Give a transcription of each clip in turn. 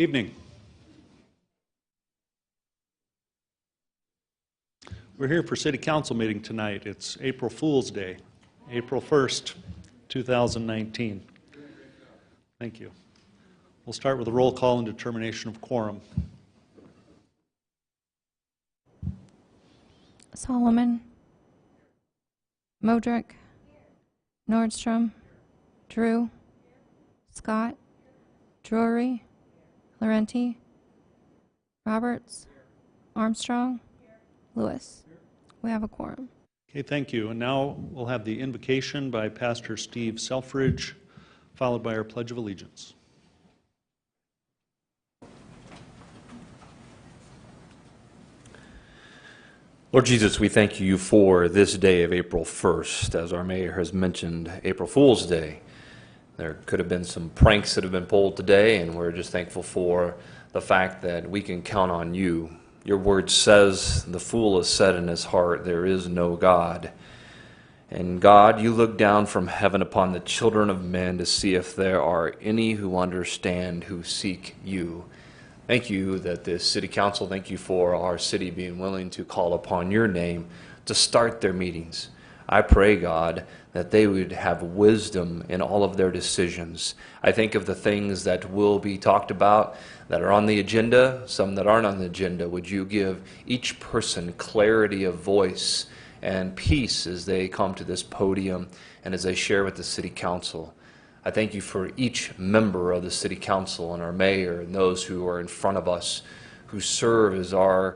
Evening. We're here for City Council meeting tonight. It's April Fool's Day, April 1st, 2019. Thank you. We'll start with a roll call and determination of quorum. Solomon, Modrick, Nordstrom, Drew, Scott, Drury, Laurenti, Roberts, Armstrong, Lewis. We have a quorum. Okay, thank you. And now we'll have the invocation by Pastor Steve Selfridge, followed by our Pledge of Allegiance. Lord Jesus, we thank you for this day of April 1st. As our mayor has mentioned, April Fool's Day. There could have been some pranks that have been pulled today, and we're just thankful for the fact that we can count on you. Your word says, the fool has said in his heart, there is no God. And God, you look down from heaven upon the children of men to see if there are any who understand, who seek you. Thank you that this city council, thank you for our city being willing to call upon your name to start their meetings. I pray, God, that they would have wisdom in all of their decisions. I think of the things that will be talked about that are on the agenda, some that aren't on the agenda. Would you give each person clarity of voice and peace as they come to this podium and as they share with the city council? I thank you for each member of the city council and our mayor and those who are in front of us who serve as our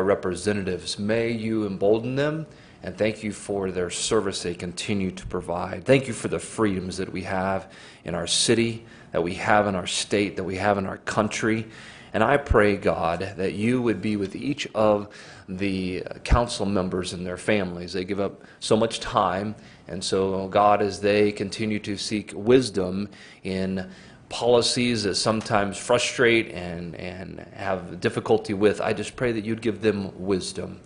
representatives. May you embolden them, and thank you for their service they continue to provide. Thank you for the freedoms that we have in our city, that we have in our state, that we have in our country. And I pray, God, that you would be with each of the council members and their families. They give up so much time. And so, God, as they continue to seek wisdom in policies that sometimes frustrate and have difficulty with, I just pray that you'd give them wisdom.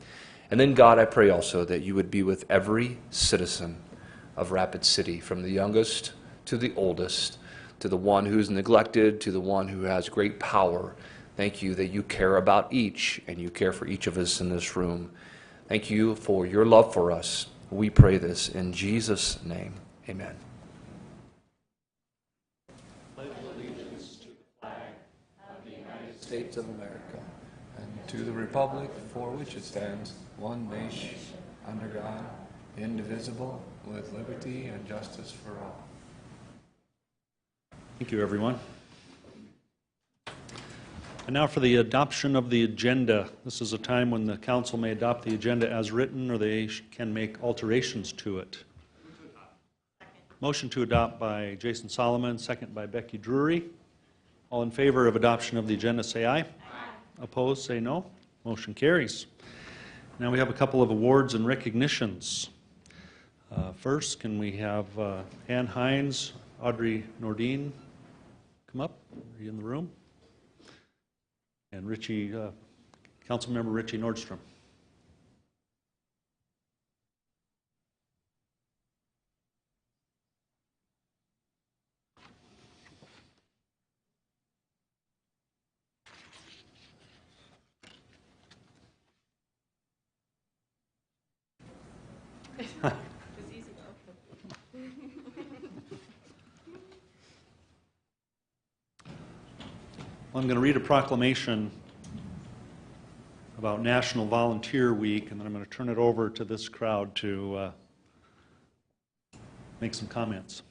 And then, God, I pray also that you would be with every citizen of Rapid City, from the youngest to the oldest, to the one who's neglected, to the one who has great power. Thank you that you care about each, and you care for each of us in this room. Thank you for your love for us. We pray this in Jesus' name. Amen. Pledge allegiance to the flag of the United States of America and to the republic for which it stands, one nation, under God, indivisible, with liberty and justice for all. Thank you, everyone. And now for the adoption of the agenda. This is a time when the council may adopt the agenda as written, or they can make alterations to it. Motion to adopt by Jason Solomon, second by Becky Drury. All in favor of adoption of the agenda, say aye. Aye. Opposed, say no. Motion carries. Now we have a couple of awards and recognitions. First, can we have Ann Hines, Audrey Nordine come up? Are you in the room? And Richie, Councilmember Richie Nordstrom. I'm going to read a proclamation about National Volunteer Week, and then I'm going to turn it over to this crowd to make some comments.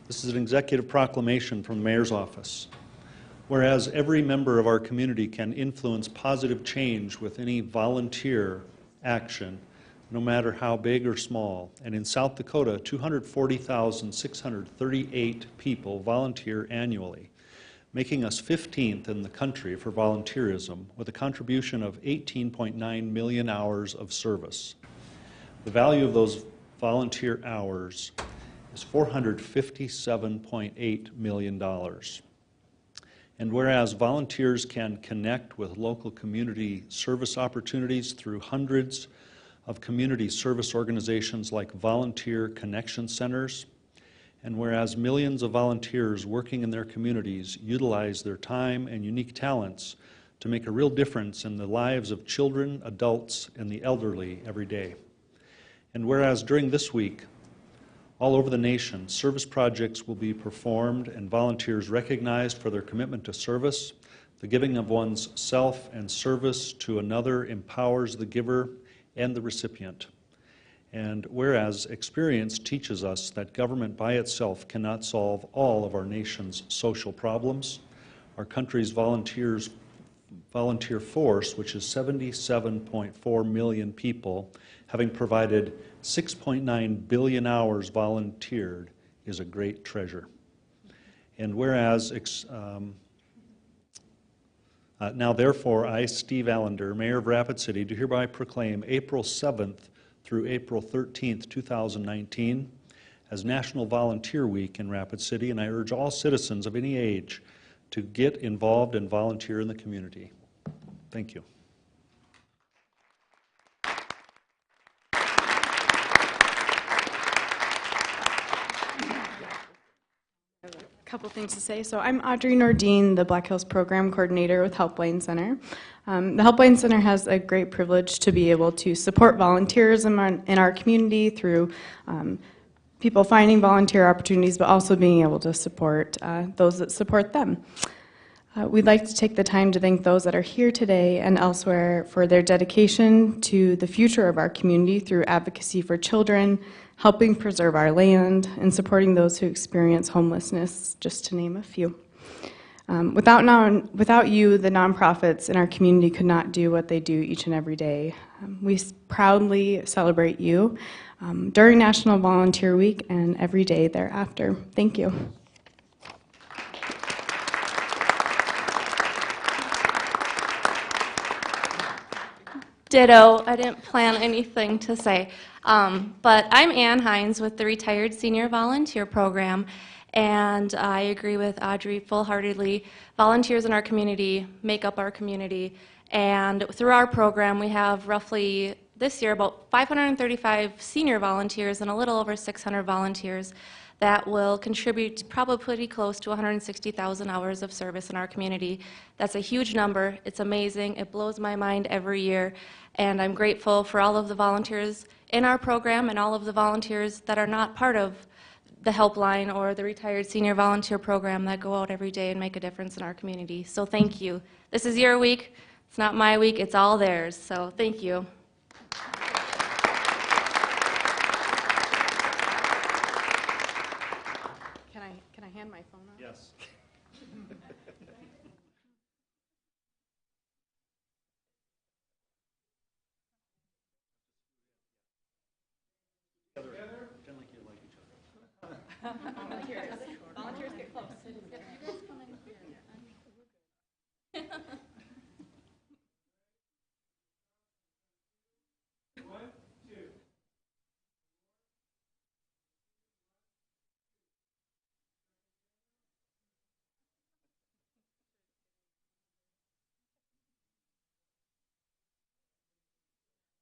This is an executive proclamation from the Mayor's office. Whereas every member of our community can influence positive change with any volunteer action, no matter how big or small, and in South Dakota, 240,638 people volunteer annually, making us 15th in the country for volunteerism, with a contribution of 18.9 million hours of service. The value of those volunteer hours is $457.8 million. And whereas volunteers can connect with local community service opportunities through hundreds of community service organizations like Volunteer Connection Centers, And whereas millions of volunteers working in their communities utilize their time and unique talents to make a real difference in the lives of children, adults, and the elderly every day. And whereas during this week, all over the nation, service projects will be performed and volunteers recognized for their commitment to service. The giving of one's self and service to another empowers the giver and the recipient. And whereas experience teaches us that government by itself cannot solve all of our nation's social problems, our country's volunteer force, which is 77.4 million people, having provided 6.9 billion hours volunteered, is a great treasure. And whereas, now therefore, I, Steve Allender, Mayor of Rapid City, do hereby proclaim April 7th through April 13th, 2019, as National Volunteer Week in Rapid City, and I urge all citizens of any age to get involved and volunteer in the community. Thank you. Couple things to say. So I'm Audrey Nordine, the Black Hills Program Coordinator with Helpline Center. The Helpline Center has a great privilege to be able to support volunteerism in our community through people finding volunteer opportunities, but also being able to support those that support them. We'd like to take the time to thank those that are here today and elsewhere for their dedication to the future of our community through advocacy for children, helping preserve our land, and supporting those who experience homelessness, just to name a few. Without you, the nonprofits in our community could not do what they do each and every day. We proudly celebrate you during National Volunteer Week and every day thereafter. Thank you. Ditto. I didn't plan anything to say. But I'm Ann Hines with the Retired Senior Volunteer Program, and I agree with Audrey full-heartedly. Volunteers in our community make up our community, and through our program we have roughly this year about 535 senior volunteers and a little over 600 volunteers that will contribute probably pretty close to 160,000 hours of service in our community. That's a huge number. It's amazing. It blows my mind every year, and I'm grateful for all of the volunteers in our program and all of the volunteers that are not part of the Helpline or the Retired Senior Volunteer Program that go out every day and make a difference in our community. So thank you. This is your week. It's not my week. It's all theirs. So thank you. Can I hand my phone out? Yes. Pretend like you like each other. Volunteers get close.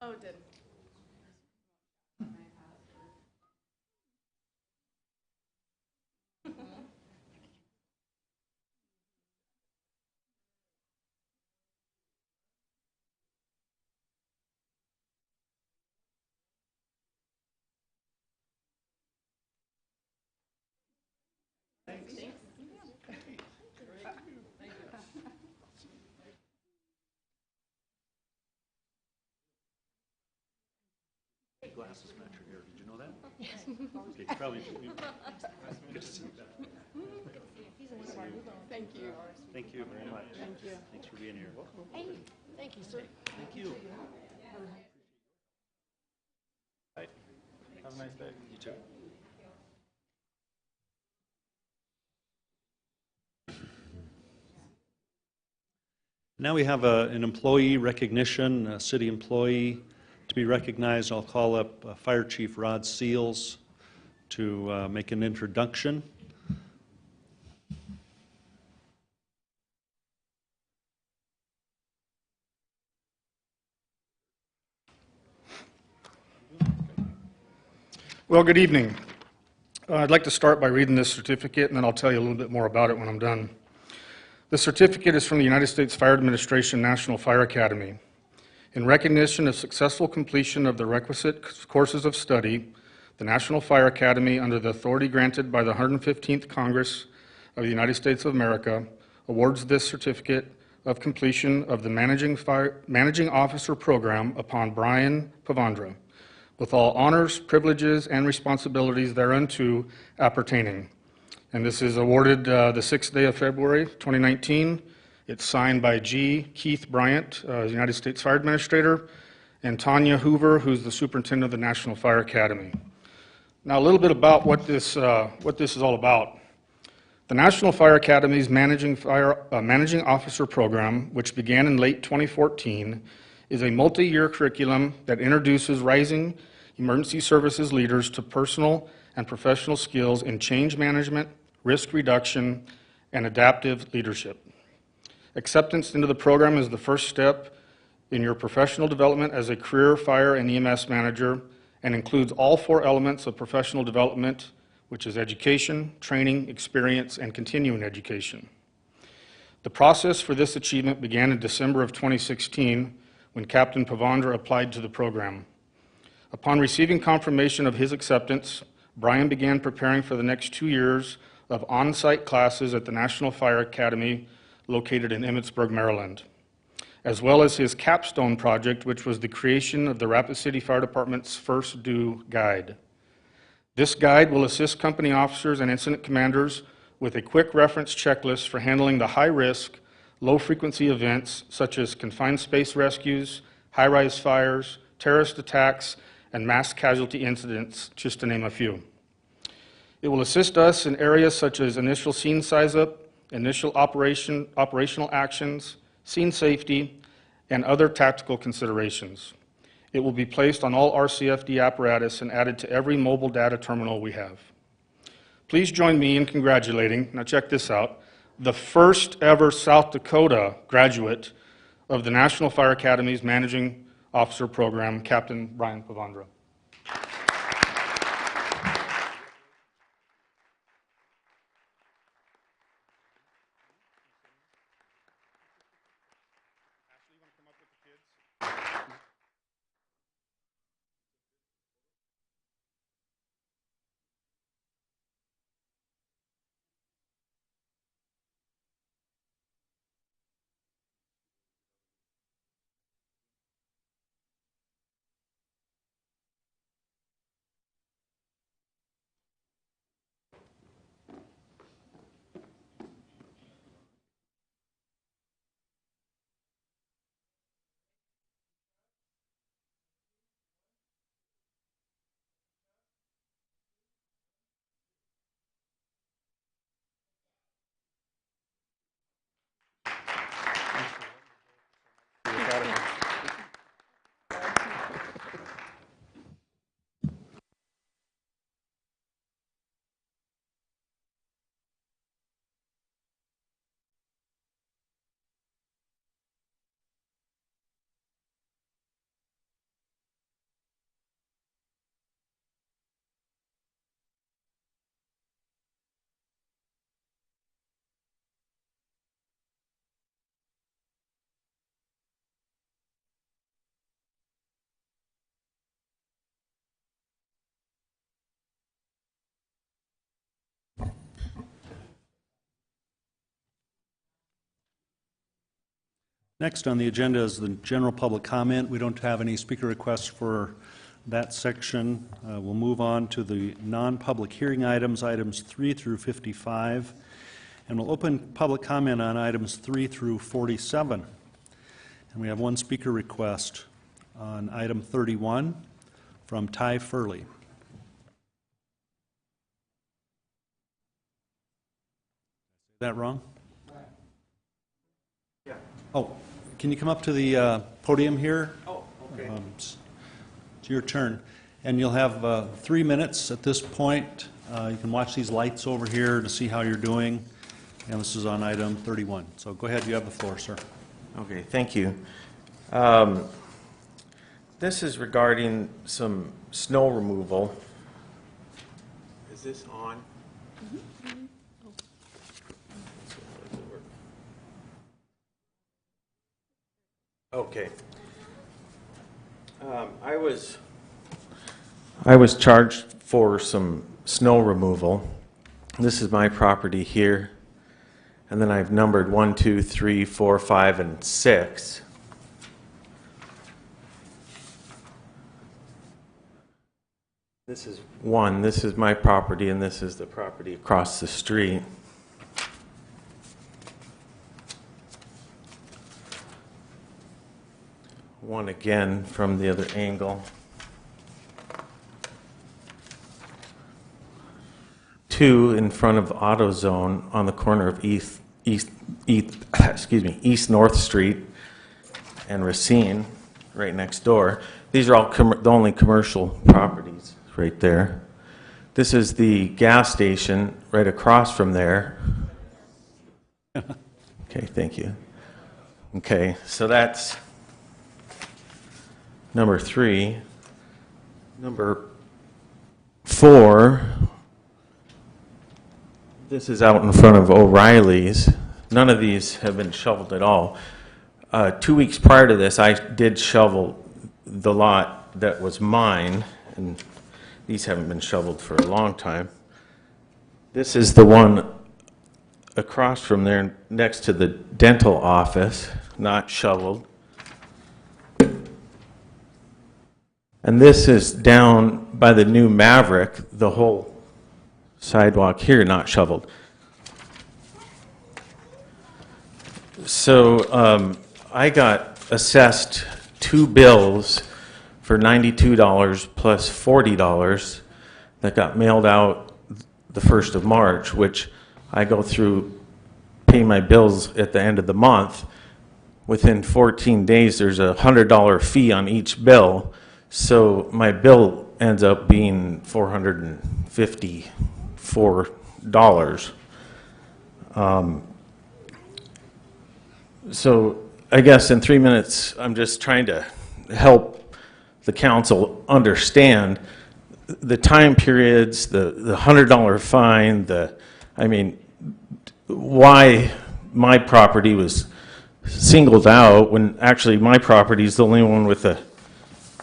Oh, did. Glasses match your hair. Did you know that? Yes. Okay, probably. Good to see you. Thank you. Thank you very much. Thank you. Thanks for being here. Thank you, sir. Thank you. Right. Have a nice day. You too. Now we have an employee recognition, a city employee to be recognized. I'll call up Fire Chief Rod Seals to make an introduction. Well, good evening. I'd like to start by reading this certificate, and then I'll tell you a little bit more about it when I'm done. The certificate is from the United States Fire Administration National Fire Academy. In recognition of successful completion of the requisite courses of study, the National Fire Academy, under the authority granted by the 115th Congress of the United States of America, awards this certificate of completion of the Managing Officer Program upon Brian Pavandra, with all honors, privileges, and responsibilities thereunto appertaining. And this is awarded the 6th day of February, 2019. It's signed by G. Keith Bryant, United States Fire Administrator, and Tanya Hoover, who's the Superintendent of the National Fire Academy. Now, a little bit about what this is all about. The National Fire Academy's Managing Officer Program, which began in late 2014, is a multi-year curriculum that introduces rising emergency services leaders to personal and professional skills in change management, risk reduction, and adaptive leadership. Acceptance into the program is the first step in your professional development as a career fire and EMS manager, and includes all 4 elements of professional development, which is education, training, experience, and continuing education. The process for this achievement began in December of 2016 when Captain Pavandra applied to the program. Upon receiving confirmation of his acceptance, Brian began preparing for the next 2 years of on-site classes at the National Fire Academy located in Emmitsburg, Maryland, as well as his capstone project, which was the creation of the Rapid City Fire Department's First Do Guide. This guide will assist company officers and incident commanders with a quick reference checklist for handling the high-risk, low-frequency events such as confined space rescues, high-rise fires, terrorist attacks, and mass casualty incidents, just to name a few. It will assist us in areas such as initial scene size-up, initial operational actions, scene safety, and other tactical considerations. It will be placed on all RCFD apparatus and added to every mobile data terminal we have. Please join me in congratulating, now check this out, the first ever South Dakota graduate of the National Fire Academy's Managing Officer Program, Captain Brian Pavandra. Next on the agenda is the general public comment. We don't have any speaker requests for that section. We'll move on to the non-public hearing items, items 3 through 55. And we'll open public comment on items 3 through 47. And we have one speaker request on item 31 from Ty Furley. Is that wrong? Yeah. Oh, can you come up to the podium here? Oh, okay. It's your turn. And you'll have 3 minutes at this point. You can watch these lights over here to see how you're doing. And this is on item 31. So go ahead, you have the floor, sir. Okay, thank you. This is regarding some snow removal. Is this on? Okay. I was charged for some snow removal. This is my property here, and then I've numbered 1, 2, 3, 4, 5, and 6. This is 1. This is my property, and this is the property across the street. One again from the other angle. 2 in front of AutoZone on the corner of East North Street and Racine, right next door. These are all the only commercial properties right there. This is the gas station right across from there. Okay, thank you. Okay, so that's number 3. Number 4, this is out in front of O'Reilly's. None of these have been shoveled at all. 2 weeks prior to this, I did shovel the lot that was mine, and these haven't been shoveled for a long time. This is the one across from there next to the dental office, not shoveled. And this is down by the new Maverick, the whole sidewalk here not shoveled. So I got assessed 2 bills for $92 plus $40 that got mailed out the 1st of March, which I go through, pay my bills at the end of the month. Within 14 days, there's a $100 fee on each bill. So my bill ends up being $454. So I guess in 3 minutes, I'm just trying to help the council understand the time periods, the $100 fine, why my property was singled out when actually my property is the only one with a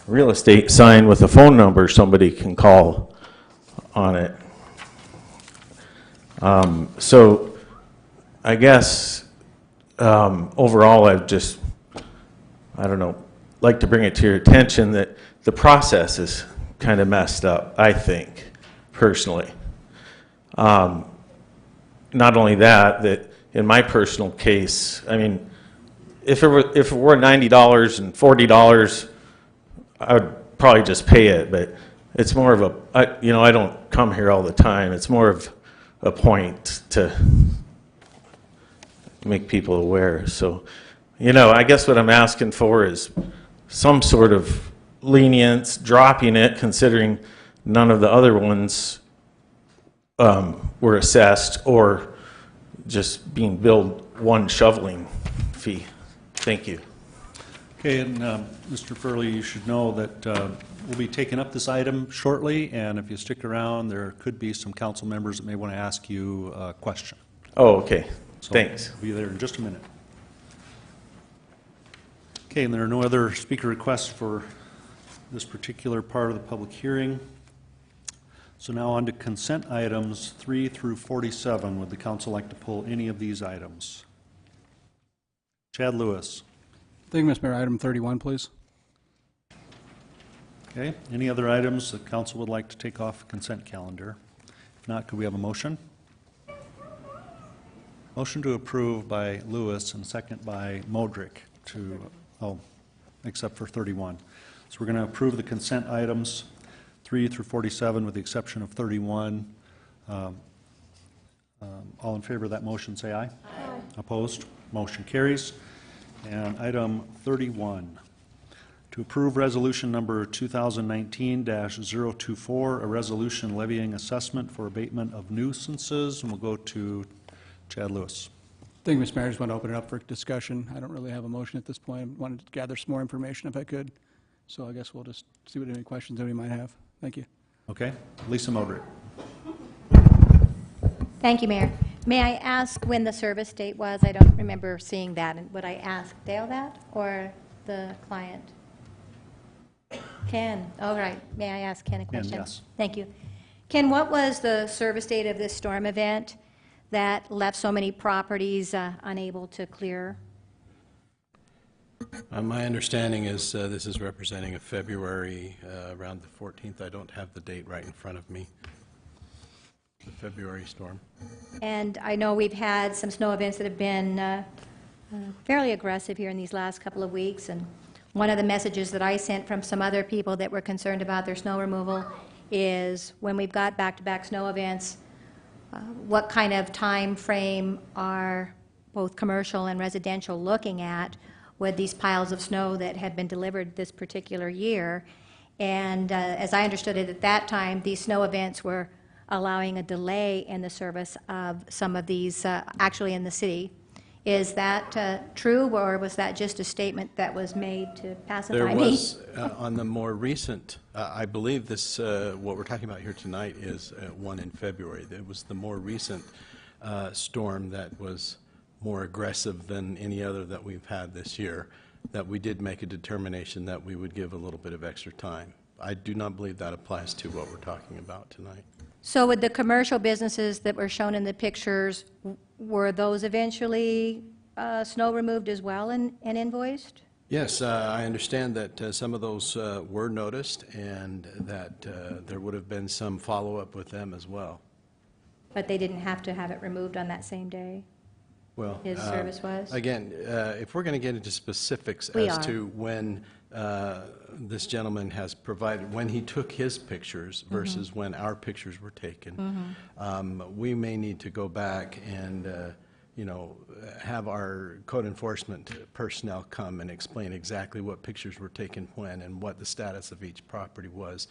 real estate sign with a phone number somebody can call on it. So I guess overall I've just, like to bring it to your attention that the process is kind of messed up, I think, personally. Not only that in my personal case, if it were $90 and $40, I would probably just pay it, but it's more of I don't come here all the time. It's more of a point to make people aware. So, I guess what I'm asking for is some sort of lenience, dropping it, considering none of the other ones were assessed, or just being billed one shoveling fee. Thank you. Okay, and Mr. Furley, you should know that we'll be taking up this item shortly, and if you stick around, there could be some council members that may want to ask you a question. Oh, okay. So Thanks. we'll be there in just a minute. Okay, and there are no other speaker requests for this particular part of the public hearing. So now on to consent items 3 through 47. Would the council like to pull any of these items? Chad Lewis. Thank you, Mr. Mayor. Item 31, please. Okay, any other items the council would like to take off the consent calendar? If not, could we have a motion? Motion to approve by Lewis and second by Modrick except for 31. So we're going to approve the consent items 3 through 47 with the exception of 31. All in favor of that motion, say aye. Aye. Opposed? Motion carries. And item 31, to approve resolution number 2019-024, a resolution levying assessment for abatement of nuisances, and we'll go to Chad Lewis. Thank you, Mr. Mayor. I just want to open it up for discussion. I don't really have a motion at this point. I wanted to gather some more information if I could. So I guess we'll just see what any questions anybody might have. Thank you. Okay, Lisa Modrick. Thank you, Mayor. May I ask when the service date was? I don't remember seeing that. And would I ask Dale that or the client? Ken, all right. May I ask Ken a question? yes. Thank you. Ken, what was the service date of this storm event that left so many properties unable to clear? My understanding is this is representing a February, around the 14th. I don't have the date right in front of me. The February storm. And I know we've had some snow events that have been fairly aggressive here in these last couple of weeks, and one of the messages that I sent from some other people that were concerned about their snow removal is when we've got back-to-back snow events, what kind of time frame are both commercial and residential looking at with these piles of snow that had been delivered this particular year? And as I understood it at that time, these snow events were allowing a delay in the service of some of these actually in the city. Is that true, or was that just a statement that was made to pacify There me? was, on the more recent, I believe this, what we're talking about here tonight is one in February. It was the more recent storm that was more aggressive than any other that we've had this year, that we did make a determination that we would give a little bit of extra time. I do not believe that applies to what we're talking about tonight. So with the commercial businesses that were shown in the pictures, were those eventually snow removed as well and invoiced? Yes, I understand that some of those were noticed and that there would have been some follow-up with them as well. But they didn't have to have it removed on that same day? Well, His service was? Again, if we're going to get into specifics We as are. to when this gentleman has provided, when he took his pictures versus when our pictures were taken, we may need to go back and, you know, have our code enforcement personnel come and explain exactly what pictures were taken when and what the status of each property was.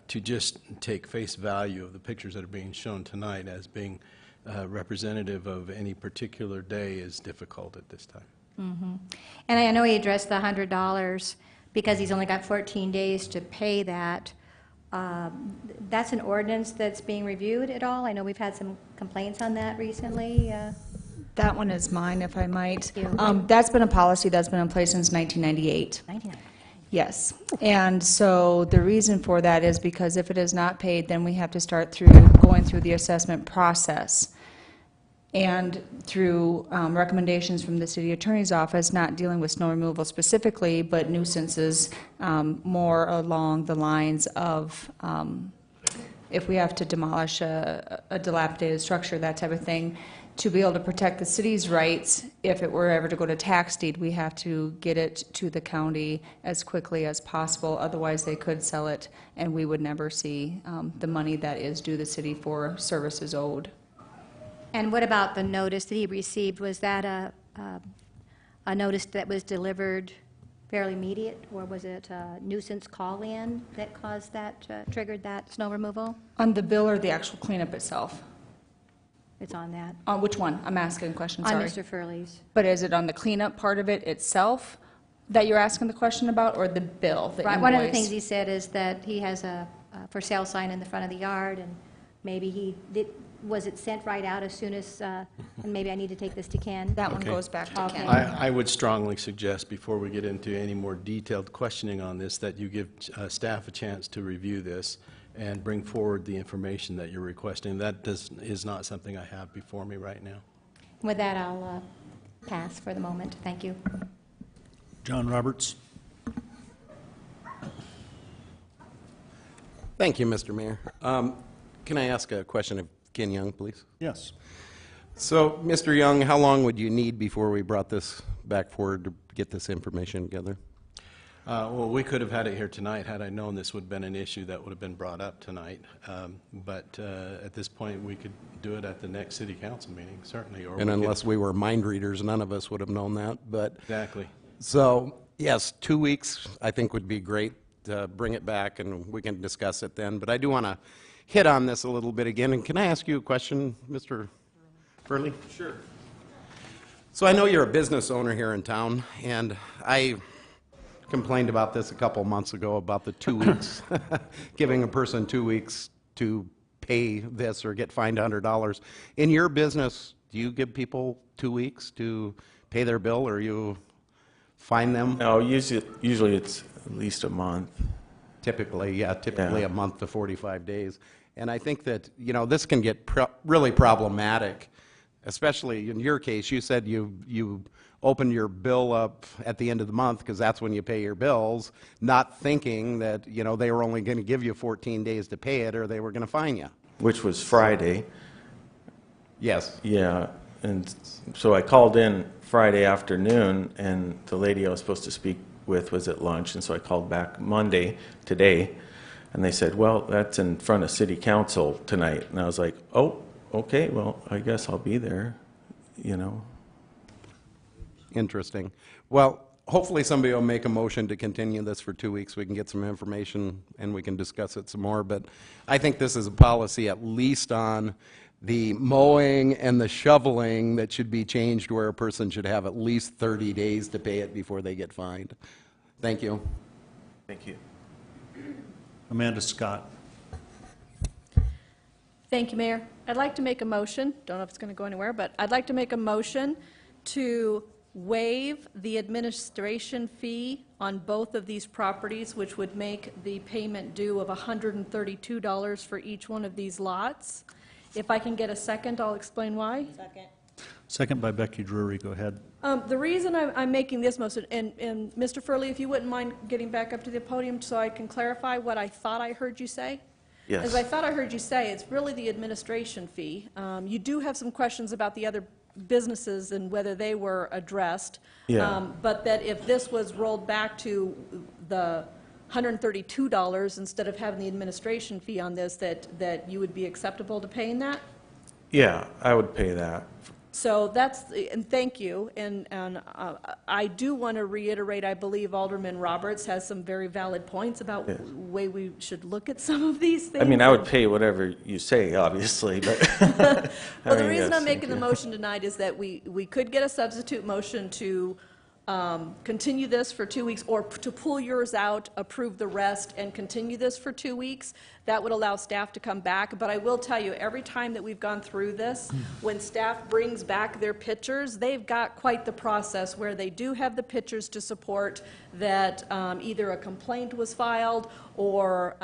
To just take face value of the pictures that are being shown tonight as being representative of any particular day is difficult at this time. And I know he addressed the $100 because he's only got 14 days to pay that. That's an ordinance that's being reviewed at all? I know we've had some complaints on that recently. That one is mine, if I might. Thank you. That's been a policy that's been in place since 1998. 99. Yes. And so the reason for that is because if it is not paid, then we have to start going through the assessment process. And through recommendations from the city attorney's office, not dealing with snow removal specifically, but nuisances more along the lines of if we have to demolish a dilapidated structure, that type of thing, to be able to protect the city's rights, if it were ever to go to tax deed, we have to get it to the county as quickly as possible. Otherwise, they could sell it, and we would never see the money that is due the city for services owed. And what about the notice that he received? Was that a notice that was delivered fairly immediate, or was it a nuisance call-in that caused that, triggered that snow removal? On the bill or the actual cleanup itself? It's on that. On which one? I'm asking a question, sorry. On Mr. Furley's. But is it on the cleanup part of it itself that you're asking the question about, or the bill, the Right, one of the invoice? things he said is that he has a for sale sign in the front of the yard, and maybe he did, was it sent right out as soon as, and maybe I need to take this to Ken? That one Okay. goes back to Okay. Ken. I would strongly suggest, before we get into any more detailed questioning on this, that you give staff a chance to review this and bring forward the information that you're requesting. That is not something I have before me right now. With that, I'll pass for the moment. Thank you. John Roberts. Thank you, Mr. Mayor. Can I ask a question of Ken Young, please? Yes. So, Mr. Young, how long would you need before we brought this back forward to get this information together? Well, we could have had it here tonight had I known this would have been an issue that would have been brought up tonight. But at this point, we could do it at the next city council meeting, certainly. Or And we could- unless we were mind readers, none of us would have known that. But Exactly. so, yes, 2 weeks I think would be great to bring it back, and we can discuss it then. But I do want to hit on this a little bit again. And can I ask you a question, Mr. Furley? Sure. So I know you're a business owner here in town, and I complained about this a couple months ago about the 2 weeks, giving a person 2 weeks to pay this or get fined $100. In your business, do you give people 2 weeks to pay their bill, or you fine them? No, usually it's at least a month. Typically Yeah. a month to 45 days. And I think that, this can get really problematic, especially in your case. You said you opened your bill up at the end of the month because that's when you pay your bills, not thinking that, they were only going to give you 14 days to pay it or they were going to fine you. Which was Friday. Yes. Yeah, and so I called in Friday afternoon, and the lady I was supposed to speak with was at lunch, and so I called back Monday, today, and they said, well, that's in front of city council tonight. And I was like, oh, okay, well, I guess I'll be there, Interesting. Well, hopefully somebody will make a motion to continue this for 2 weeks. We can get some information and we can discuss it some more. But I think this is a policy, at least on the mowing and the shoveling, that should be changed, where a person should have at least 30 days to pay it before they get fined. Thank you. Thank you. Amanda Scott. Thank you, Mayor. I'd like to make a motion, don't know if it's going to go anywhere, but I'd like to make a motion to waive the administration fee on both of these properties, which would make the payment due of $132 for each one of these lots. If I can get a second, I'll explain why. Second by Becky Drury. Go ahead. The reason I'm making this motion, and Mr. Furley, if you wouldn't mind getting back up to the podium so I can clarify what I thought I heard you say. Yes. As I thought I heard you say, it's really the administration fee. You do have some questions about the other businesses and whether they were addressed. Yeah. But that if this was rolled back to the $132 instead of having the administration fee on this, that you would be acceptable to paying that? Yeah, I would pay that. So that's, and thank you, and I do want to reiterate, I believe Alderman Roberts has some very valid points about Yes. the way we should look at some of these things. I mean, I would pay whatever you say, obviously, but. Well, the reason yes, I'm making thank the you. motion tonight is that we could get a substitute motion to continue this for 2 weeks, or to pull yours out, approve the rest, and continue this for 2 weeks. That would allow staff to come back. But I will tell you, every time that we've gone through this, when staff brings back their pictures, they've got quite the process where they do have the pictures to support that either a complaint was filed or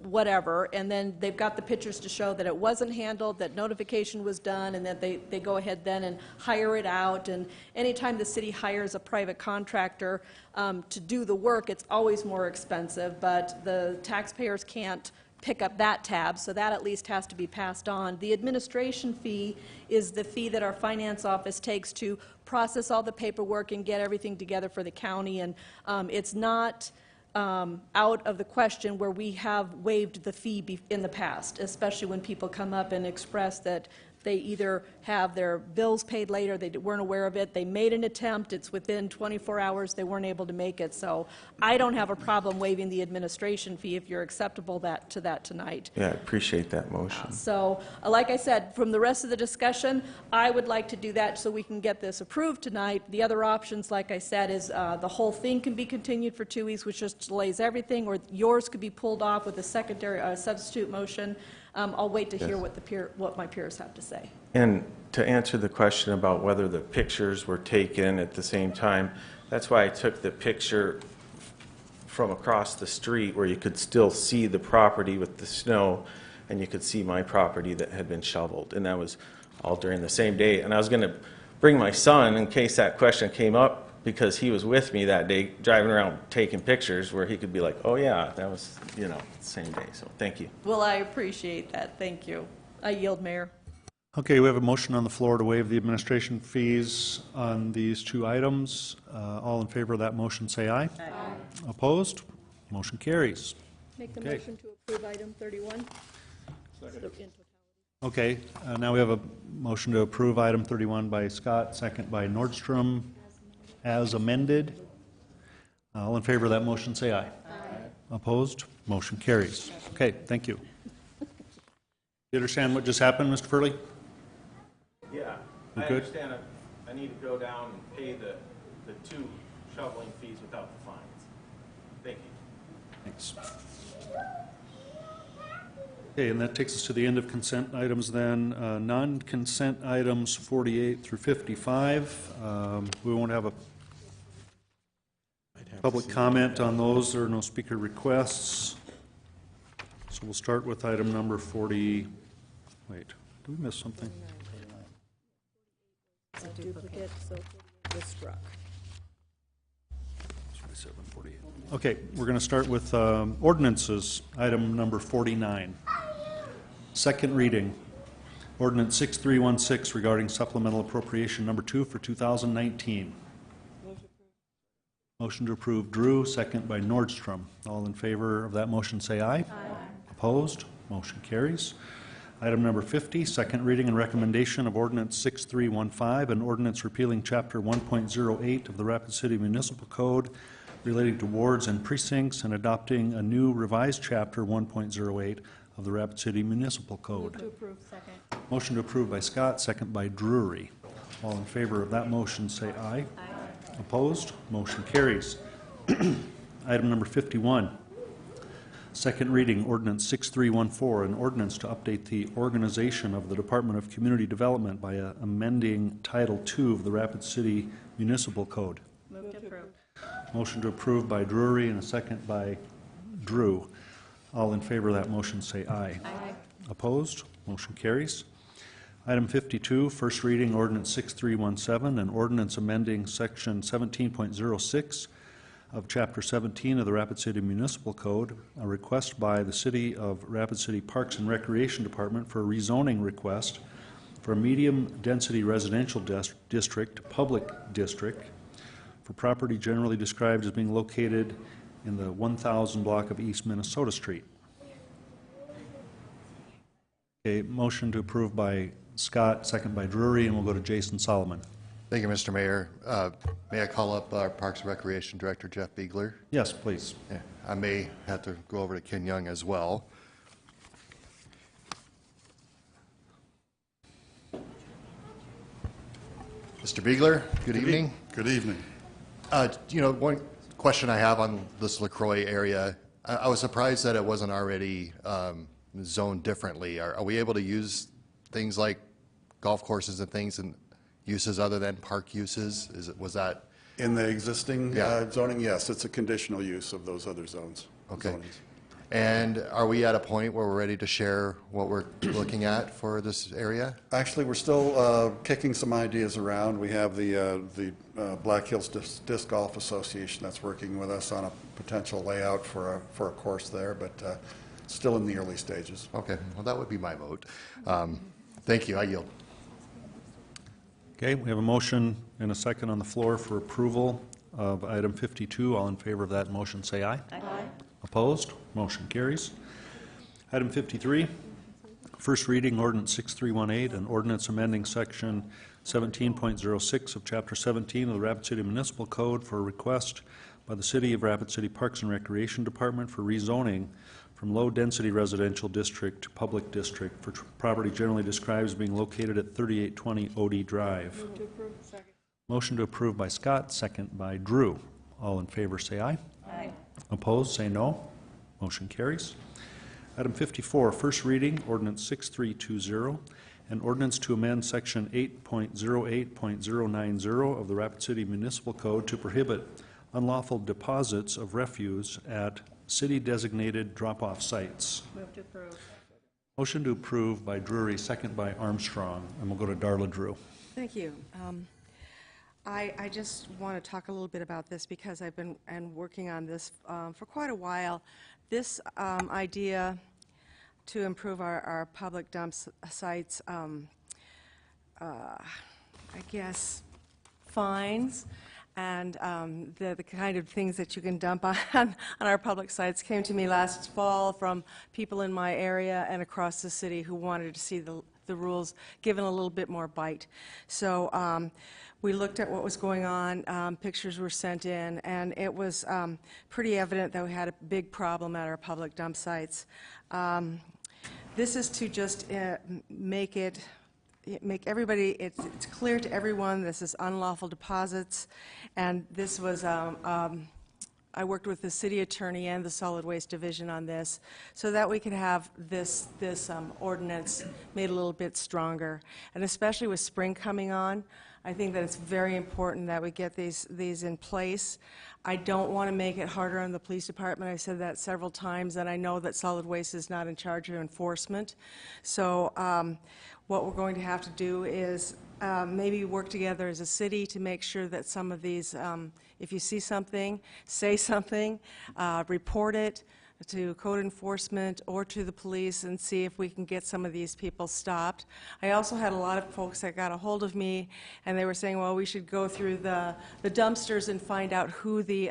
whatever, and then they've got the pictures to show that it wasn't handled, that notification was done, and that they go ahead then and hire it out. And anytime the city hires a private contractor to do the work, it's always more expensive, but the taxpayers can't pick up that tab, so that at least has to be passed on. The administration fee is the fee that our finance office takes to process all the paperwork and get everything together for the county, and it's not out of the question where we have waived the fee in the past, especially when people come up and express that they either have their bills paid later, they weren't aware of it, they made an attempt, it's within 24 hours, they weren't able to make it. So I don't have a problem waiving the administration fee if you're acceptable to that tonight. Yeah, I appreciate that motion. So, like I said, from the rest of the discussion, I would like to do that so we can get this approved tonight. The other options, like I said, is the whole thing can be continued for 2 weeks, which just delays everything, or yours could be pulled off with a secondary substitute motion. I'll wait to hear what my peers have to say. And to answer the question about whether the pictures were taken at the same time, that's why I took the picture from across the street where you could still see the property with the snow, and you could see my property that had been shoveled. And that was all during the same day. And I was going to bring my son in case that question came up, because he was with me that day driving around taking pictures, where he could be like, oh yeah, that was, the same day. So thank you. Well, I appreciate that. Thank you. I yield, Mayor. Okay, we have a motion on the floor to waive the administration fees on these two items. All in favor of that motion, say aye. Aye. Opposed? Motion carries. Make the Okay. motion to approve item 31. Okay, now we have a motion to approve item 31 by Scott, second by Nordstrom, as amended. All in favor of that motion, say aye. Aye. Opposed? Motion carries. Okay, thank you. You understand what just happened, Mr. Furley? Yeah, You I good? understand I need to go down and pay the two shoveling fees without the fines. Thank you. Thanks. Okay, and that takes us to the end of consent items then. Non-consent items 48 through 55. We won't have a public comment on those. There are no speaker requests. So we'll start with item number 40. Wait, did we miss something? It's a duplicate, so it was struck. 47, 48. Okay, we're going to start with ordinances, item number 49. Second reading, ordinance 6316 regarding supplemental appropriation number 2 for 2019. Motion to approve Drew, second by Nordstrom. All in favor of that motion say aye. Aye. Opposed? Motion carries. Item number 50, second reading and recommendation of ordinance 6315, an ordinance repealing chapter 1.08 of the Rapid City Municipal Code relating to wards and precincts and adopting a new revised chapter 1.08 of the Rapid City Municipal Code. Move to approve. Second. Motion to approve by Scott, second by Drury. All in favor of that motion say aye. Aye. Opposed? Motion carries. Item number 51. Second reading, ordinance 6314, an ordinance to update the organization of the Department of Community Development by amending Title II of the Rapid City Municipal Code. Move to approve. Motion to approve by Drury and a second by Drew. All in favor of that motion say aye. Aye. Opposed? Motion carries. Item 52, first reading, ordinance 6317, an ordinance amending section 17.06 of Chapter 17 of the Rapid City Municipal Code, a request by the City of Rapid City Parks and Recreation Department for a rezoning request for a medium-density residential district, public district, for property generally described as being located in the 1000 block of East Minnesota Street. Okay, motion to approve by Scott, second by Drury, and we'll go to Jason Solomon. Thank you, Mr. Mayor. May I call up our Parks and Recreation Director, Jeff Beegler? Yes, please. Yeah, I may have to go over to Ken Young as well. Mr. Beegler, good evening. Good evening. One question I have on this LaCroix area, I was surprised that it wasn't already zoned differently. Are we able to use things like golf courses and things and uses other than park uses? Was that? In the existing zoning, yes, it's a conditional use of those other zones. Okay. Zonings. And are we at a point where we're ready to share what we're looking at for this area? Actually, we're still kicking some ideas around. We have the Black Hills Disc Golf Association that's working with us on a potential layout for a course there, but still in the early stages. Okay, well, that would be my vote. Thank you, I yield. Okay, we have a motion and a second on the floor for approval of item 52. All in favor of that motion say aye. Aye. Opposed? Motion carries. Item 53, first reading ordinance 6318, an ordinance amending section 17.06 of Chapter 17 of the Rapid City Municipal Code for a request by the City of Rapid City Parks and Recreation Department for rezoning from low-density residential district to public district for property generally described as being located at 3820 OD Drive. Move to approve. Second. Motion to approve by Scott, second by Drew. All in favor say aye. Aye. Opposed say no. Motion carries. Item 54, first reading, ordinance 6320, an ordinance to amend section 8.08.090 of the Rapid City Municipal Code to prohibit unlawful deposits of refuse at city-designated drop-off sites. Move to approve. Motion to approve by Drury, second by Armstrong. And we'll go to Darla Drew. Thank you. I just want to talk a little bit about this because I've been working on this for quite a while. This idea to improve our public dump sites, I guess, fines and the kind of things that you can dump on our public sites came to me last fall from people in my area and across the city who wanted to see the rules given a little bit more bite. So we looked at what was going on, pictures were sent in, and it was pretty evident that we had a big problem at our public dump sites. This is to just make everybody, it's clear to everyone this is unlawful deposits, and this was I worked with the city attorney and the solid waste division on this so that we could have this ordinance made a little bit stronger. And especially with spring coming on, I think that it's very important that we get these in place. I don't want to make it harder on the police department. I've said that several times, and I know that solid waste is not in charge of enforcement. So what we're going to have to do is maybe work together as a city to make sure that some of these, if you see something, say something, report it to code enforcement or to the police and see if we can get some of these people stopped. I also had a lot of folks that got a hold of me and they were saying, well, we should go through the dumpsters and find out who the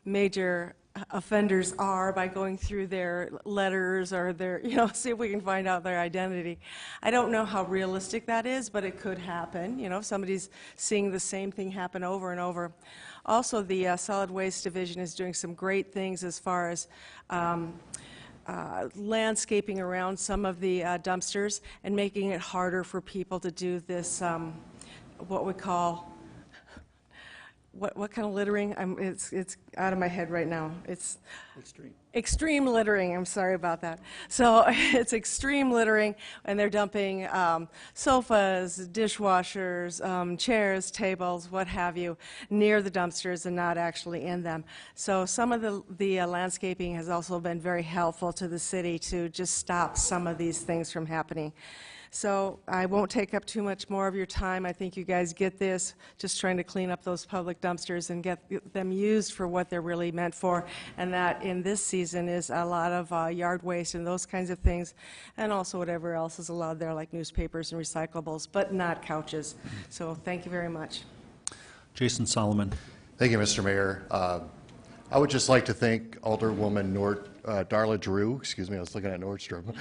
major offenders are by going through their letters or their, see if we can find out their identity. I don't know how realistic that is, but it could happen, if somebody's seeing the same thing happen over and over. Also, the Solid Waste Division is doing some great things as far as landscaping around some of the dumpsters and making it harder for people to do this, what we call, what kind of littering? It's out of my head right now. It's extreme littering. I'm sorry about that. So it's extreme littering, and they're dumping sofas, dishwashers, chairs, tables, what have you, near the dumpsters and not actually in them. So some of the landscaping has also been very helpful to the city to just stop some of these things from happening. So I won't take up too much more of your time. I think you guys get this, just trying to clean up those public dumpsters and get them used for what they're really meant for, and that in this season is a lot of yard waste and those kinds of things, and also whatever else is allowed there, like newspapers and recyclables, but not couches. So thank you very much. Jason Solomon. Thank you, Mr. Mayor. I would just like to thank Alderwoman Darla Drew. Excuse me, I was looking at Nordstrom.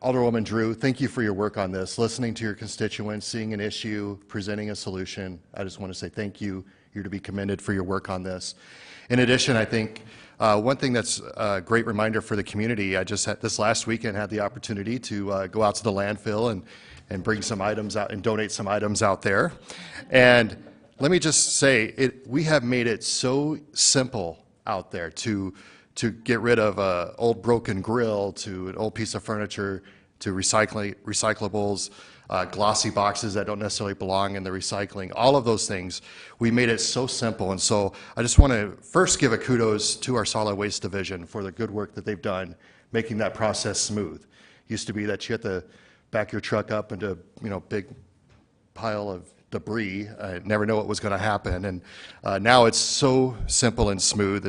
Alderwoman Drew, thank you for your work on this, listening to your constituents, seeing an issue, presenting a solution. I just want to say thank you. You're to be commended for your work on this. In addition, I think one thing that's a great reminder for the community, I just had, this last weekend had the opportunity to go out to the landfill and bring some items out and donate some items out there. And let me just say, we have made it so simple out there to get rid of an old broken grill, to an old piece of furniture, to recyclables, glossy boxes that don't necessarily belong in the recycling, all of those things. We made it so simple, and so I just want to first give a kudos to our solid waste division for the good work that they've done making that process smooth. It used to be that you had to back your truck up into big pile of debris, never know what was going to happen, and now it's so simple and smooth.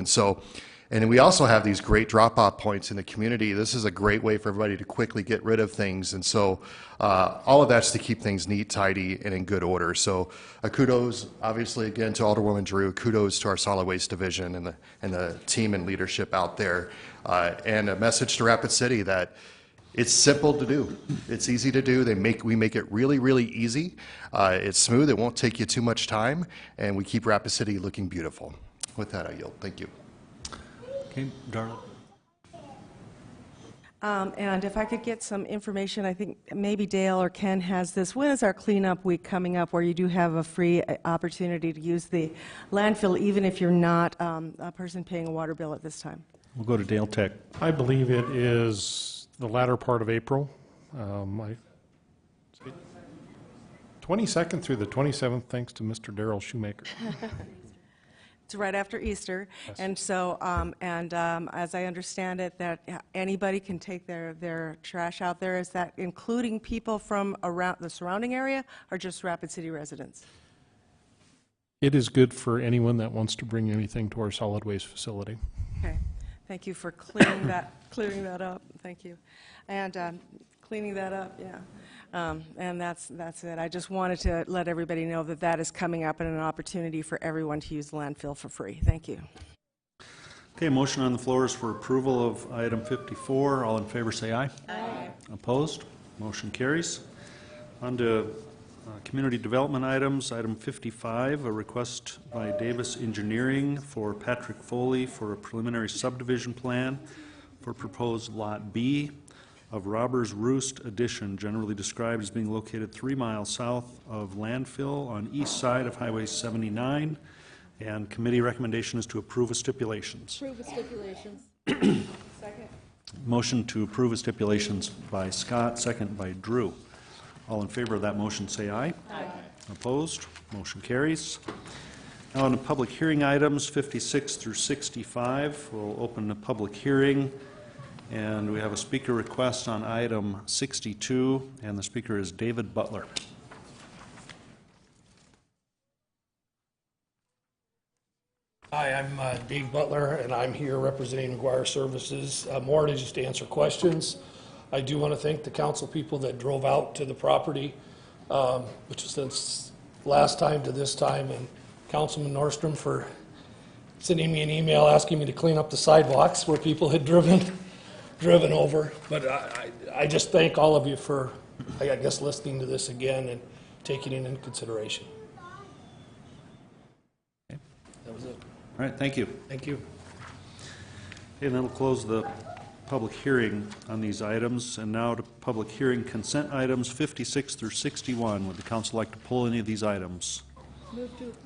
And we also have these great drop-off points in the community. This is a great way for everybody to quickly get rid of things. And so all of that's to keep things neat, tidy, and in good order. So kudos, obviously, again, to Alderwoman Drew. Kudos to our solid waste division and the team and leadership out there. And a message to Rapid City that it's simple to do. It's easy to do. We make it really, really easy. It's smooth. It won't take you too much time. And we keep Rapid City looking beautiful. With that, I yield. Thank you. Okay, Darla. And if I could get some information, I think maybe Dale or Ken has this. When is our cleanup week coming up where you do have a free opportunity to use the landfill even if you're not a person paying a water bill at this time? We'll go to Dale Tech. I believe it is the latter part of April. 22nd through the 27th, thanks to Mr. Darrell Shoemaker. It's right after Easter, Yes. and so, as I understand it, that anybody can take their trash out there. Is that including people from around the surrounding area, or just Rapid City residents? It is good for anyone that wants to bring anything to our solid waste facility. Okay, thank you for clearing that up. Thank you, and cleaning that up. Yeah. And that's it. I just wanted to let everybody know that that is coming up and an opportunity for everyone to use the landfill for free. Thank you. Okay, motion on the floor is for approval of item 54. All in favor say aye. Aye. Opposed? Motion carries. On to community development items. Item 55, a request by Davis Engineering for Patrick Foley for a preliminary subdivision plan for proposed Lot B of Robbers Roost Addition, generally described as being located 3 miles south of landfill on east side of Highway 79 And committee recommendation is to approve with stipulations. Approve with stipulations. Second. Motion to approve with stipulations by Scott, second by Drew. All in favor of that motion say aye. Aye. Opposed? Motion carries. Now on the public hearing items 56 through 65, we'll open the public hearing, and we have a speaker request on item 62, and the speaker is David Butler. Hi, I'm Dave Butler, and I'm here representing McGuire Services. More to just answer questions. I do want to thank the council people that drove out to the property, which was since last time to this time, and Councilman Nordstrom for sending me an email asking me to clean up the sidewalks where people had driven over. But I just thank all of you for, I guess, listening to this again and taking it into consideration. Okay. That was it. All right, thank you. Thank you. Okay, and that'll close the public hearing on these items. And now to public hearing consent items 56 through 61. Would the council like to pull any of these items? Move to approve.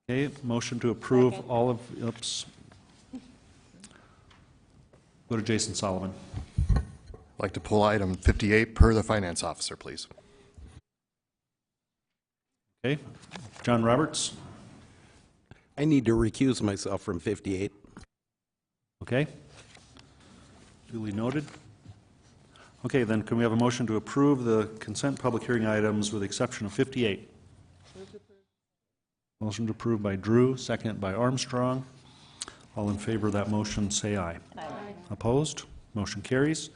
Okay, motion to approve all of, oops. Go to Jason Solomon. I'd like to pull item 58 per the finance officer, please. Okay, John Roberts. I need to recuse myself from 58. Okay. Duly noted. Okay, then can we have a motion to approve the consent public hearing items with the exception of 58? Motion to approve by Drew, second by Armstrong. All in favor of that motion say aye. Aye. Opposed? Motion carries.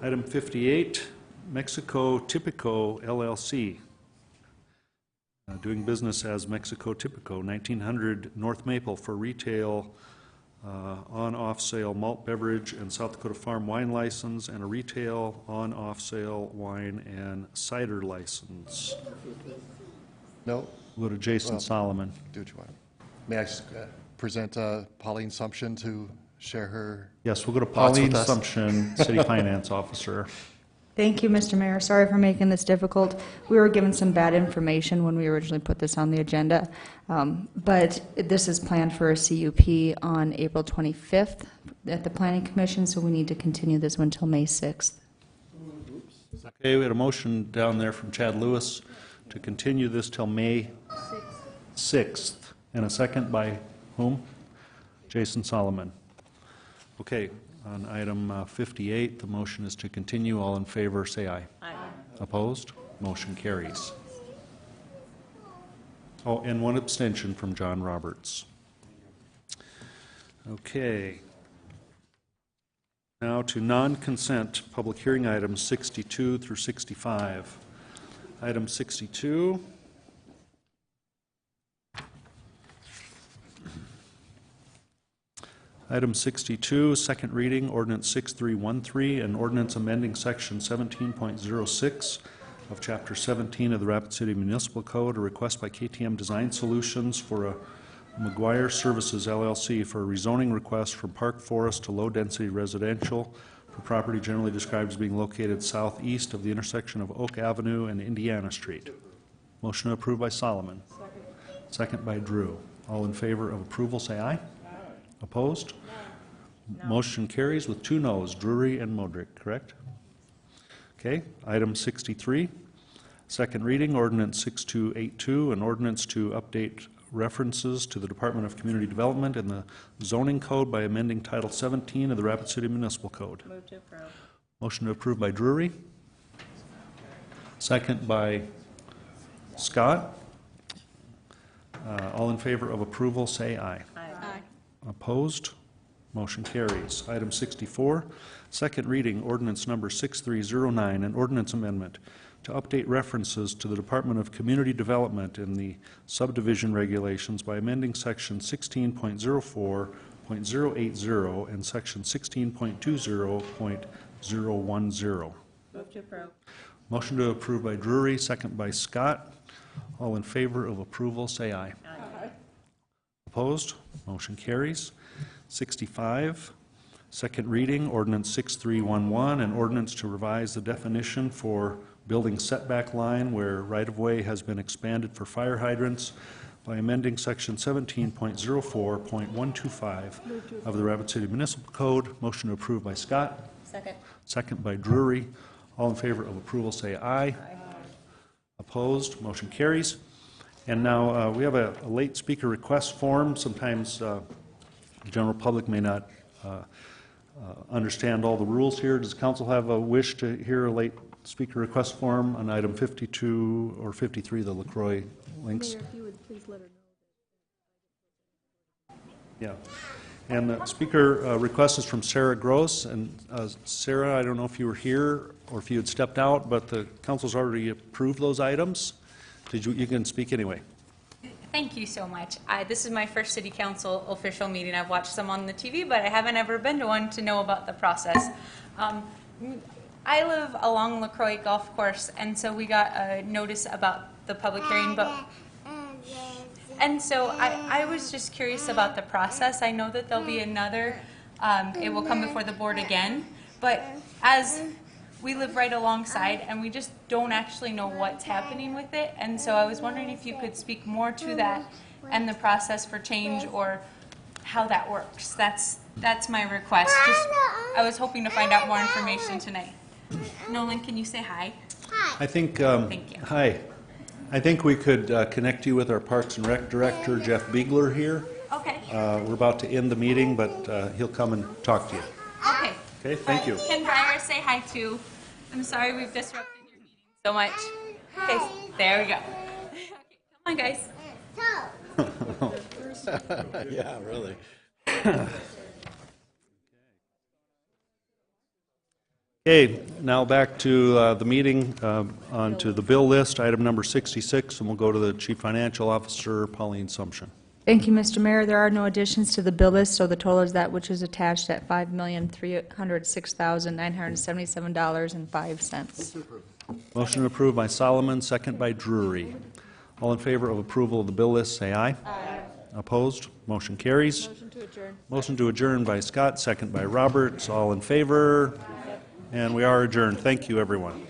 Item 58, Mexico Tipico LLC. Doing business as Mexico Tipico, 1900 North Maple for retail on-off sale malt beverage and South Dakota Farm wine license, and a retail on-off sale wine and cider license. No. Go to Jason Solomon. Do what you want. May I present Pauline Sumption to share her Yes, we'll go to thoughts Pauline with us? Sumption, City Finance Officer. Thank you, Mr. Mayor. Sorry for making this difficult. We were given some bad information when we originally put this on the agenda, but this is planned for a CUP on April 25th at the Planning Commission, so we need to continue this one until May 6th. Okay, we had a motion down there from Chad Lewis to continue this till May 6th. And a second by whom? Jason Solomon. Okay, on item 58, the motion is to continue. All in favor, say aye. Aye. Opposed? Motion carries. Oh, and one abstention from John Roberts. Okay. Now to non-consent public hearing items 62 through 65. Item 62. Item 62, second reading, ordinance 6313, an ordinance amending section 17.06 of chapter 17 of the Rapid City Municipal Code, a request by KTM Design Solutions for a McGuire Services LLC for a rezoning request from park forest to low-density residential for property generally described as being located southeast of the intersection of Oak Avenue and Indiana Street. Motion approved by Solomon. Second by Drew. All in favor of approval, say aye. Opposed? No. Motion carries with 2 noes, Drury and Modrick, correct? Okay, item 63, second reading, ordinance 6282, an ordinance to update references to the Department of Community Development in the zoning code by amending Title 17 of the Rapid City Municipal Code. Move to approve. Motion to approve by Drury. Second by Scott. All in favor of approval, say aye. Aye. Opposed? Motion carries. Item 64, second reading, ordinance number 6309, an ordinance amendment to update references to the Department of Community Development in the subdivision regulations by amending section 16.04.080 and section 16.20.010. Move to approve. Motion to approve by Drury, second by Scott. All in favor of approval, say aye. Aye. Opposed? Motion carries. 65, second reading, ordinance 6311, an ordinance to revise the definition for building setback line where right-of-way has been expanded for fire hydrants by amending section 17.04.125 of the Rapid City Municipal Code. Motion to approve by Scott. Second. Second by Drury. All in favor of approval say aye. Aye. Opposed? Motion carries. And now we have a late speaker request form. Sometimes the general public may not understand all the rules here. Does council have a wish to hear a late speaker request form on item 52 or 53, the LaCroix links? Mayor, if you would please let her know. Yeah. And the speaker request is from Sarah Gross. And Sarah, I don't know if you were here or if you had stepped out, but the council's already approved those items. You can speak anyway. Thank you so much. This is my first city council official meeting. I've watched some on the TV, but I haven't ever been to one to know about the process. I live along LaCroix Golf Course, and so we got a notice about the public hearing, and so I was just curious about the process. I know that there'll be another, it will come before the board again, but as we live right alongside and we just don't actually know what's happening with it, and so I was wondering if you could speak more to that and the process for change or how that works. That's my request. I was hoping to find out more information tonight. Nolan, can you say hi? I think, Thank you. Hi. I think we could connect you with our Parks and Rec Director, Jeff Biegler, here. Okay. We're about to end the meeting, but he'll come and talk to you. Okay. Okay, thank you. Can Briar say hi too? I'm sorry we've disrupted your meeting so much. Okay, there we go. Okay, come on, guys. Yeah, really. Okay, now back to the meeting, on to the bill list, item number 66, and we'll go to the Chief Financial Officer, Pauline Sumption. Thank you, Mr. Mayor. There are no additions to the bill list, so the total is that which is attached at $5,306,977.05. Motion approved by Solomon, second by Drury. All in favor of approval of the bill list, say aye. Aye. Opposed? Motion carries. Motion to adjourn. Motion to adjourn by Scott, second by Roberts. All in favor? And we are adjourned. Thank you, everyone.